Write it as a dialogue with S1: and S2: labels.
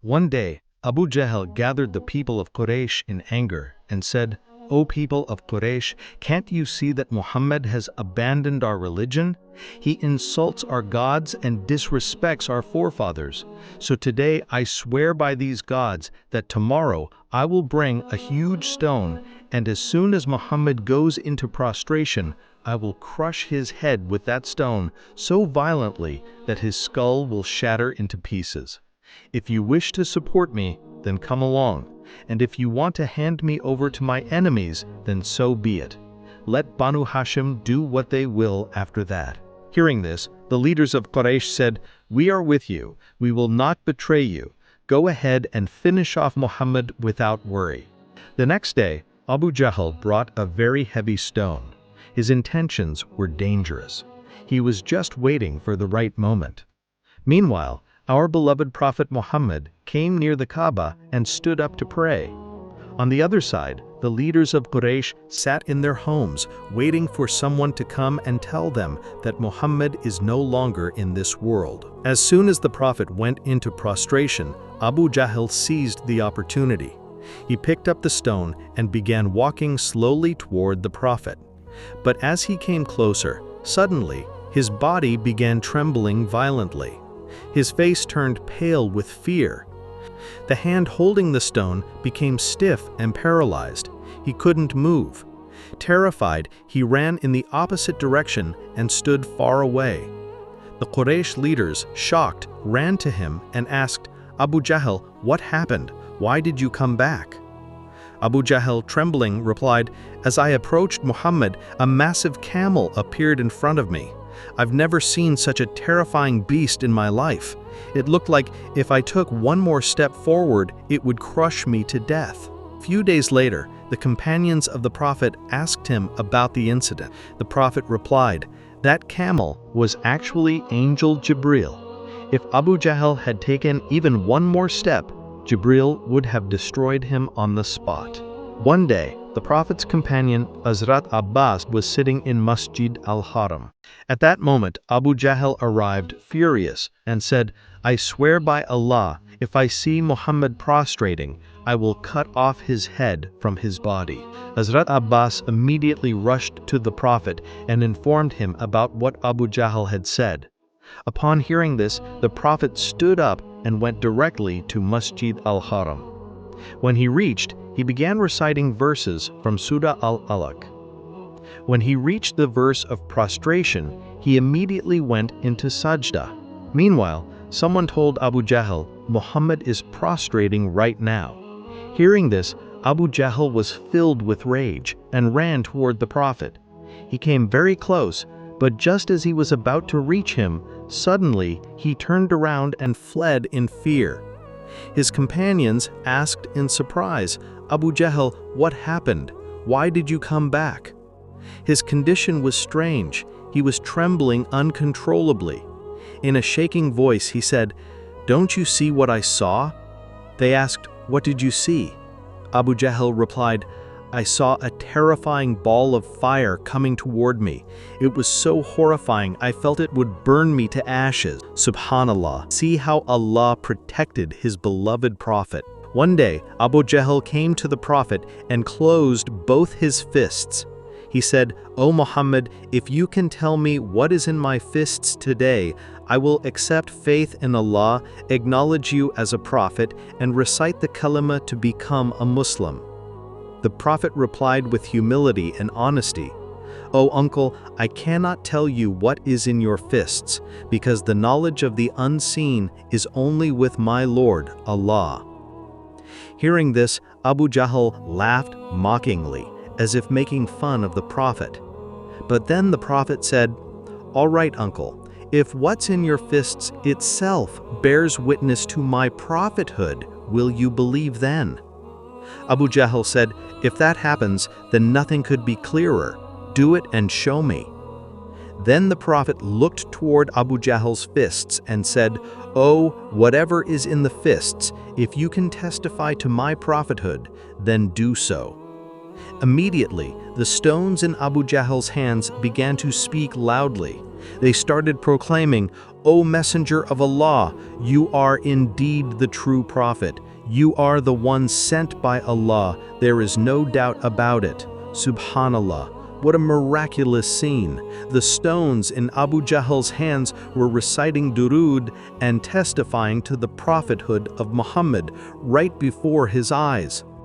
S1: One day, Abu Jahl gathered the people of Quraysh in anger and said, "O people of Quraysh, can't you see that Muhammad has abandoned our religion? He insults our gods and disrespects our forefathers. So today I swear by these gods that tomorrow I will bring a huge stone, and as soon as Muhammad goes into prostration, I will crush his head with that stone so violently that his skull will shatter into pieces. If you wish to support me, then come along, and if you want to hand me over to my enemies, then so be it. Let Banu Hashim do what they will after that." Hearing this, the leaders of Quraysh said, "We are with you. We will not betray you. Go ahead and finish off Muhammad without worry." The next day, Abu Jahl brought a very heavy stone. His intentions were dangerous. He was just waiting for the right moment. Meanwhile, our beloved Prophet Muhammad came near the Kaaba and stood up to pray. On the other side, the leaders of Quraysh sat in their homes, waiting for someone to come and tell them that Muhammad is no longer in this world. As soon as the Prophet went into prostration, Abu Jahl seized the opportunity. He picked up the stone and began walking slowly toward the Prophet. But as he came closer, suddenly, his body began trembling violently. His face turned pale with fear. The hand holding the stone became stiff and paralyzed. He couldn't move. Terrified, he ran in the opposite direction and stood far away. The Quraysh leaders, shocked, ran to him and asked, "Abu Jahl, what happened? Why did you come back?" Abu Jahl, trembling, replied, "As I approached Muhammad, a massive camel appeared in front of me. I've never seen such a terrifying beast in my life. It looked like if I took one more step forward, it would crush me to death." A few days later, the companions of the Prophet asked him about the incident. The Prophet replied, "That camel was actually Angel Jibril. If Abu Jahl had taken even one more step, Jibril would have destroyed him on the spot." One day, the Prophet's companion Hazrat Abbas was sitting in Masjid al-Haram. At that moment, Abu Jahl arrived, furious, and said, "I swear by Allah, if I see Muhammad prostrating, I will cut off his head from his body." Hazrat Abbas immediately rushed to the Prophet and informed him about what Abu Jahl had said. Upon hearing this, the Prophet stood up and went directly to Masjid al-Haram. When he reached, he began reciting verses from Surah Al-Alaq. When he reached the verse of prostration, he immediately went into sajda. Meanwhile, someone told Abu Jahl, "Muhammad is prostrating right now." Hearing this, Abu Jahl was filled with rage and ran toward the Prophet. He came very close, but just as he was about to reach him, suddenly he turned around and fled in fear. His companions asked in surprise, "Abu Jahl, what happened? Why did you come back?" His condition was strange. He was trembling uncontrollably. In a shaking voice, he said, "Don't you see what I saw?" They asked, "What did you see?" Abu Jahl replied, "I saw a terrifying ball of fire coming toward me. It was so horrifying I felt it would burn me to ashes." Subhanallah. See how Allah protected His beloved Prophet. One day, Abu Jahl came to the Prophet and closed both his fists. He said, "O Muhammad, if you can tell me what is in my fists today, I will accept faith in Allah, acknowledge you as a prophet, and recite the kalima to become a Muslim." The Prophet replied with humility and honesty, "O uncle, I cannot tell you what is in your fists, because the knowledge of the unseen is only with my Lord, Allah." Hearing this, Abu Jahl laughed mockingly, as if making fun of the Prophet. But then the Prophet said, "All right, uncle, if what's in your fists itself bears witness to my prophethood, will you believe then?" Abu Jahl said, "If that happens, then nothing could be clearer. Do it and show me." Then the Prophet looked toward Abu Jahl's fists and said, "Oh, whatever is in the fists, if you can testify to my prophethood, then do so." Immediately, the stones in Abu Jahl's hands began to speak loudly. They started proclaiming, O Messenger of Allah, you are indeed the true prophet. You are the one sent by Allah. There is no doubt about it. Subhanallah. What a miraculous scene. The stones in Abu Jahl's hands were reciting durood and testifying to the prophethood of Muhammad right before his eyes.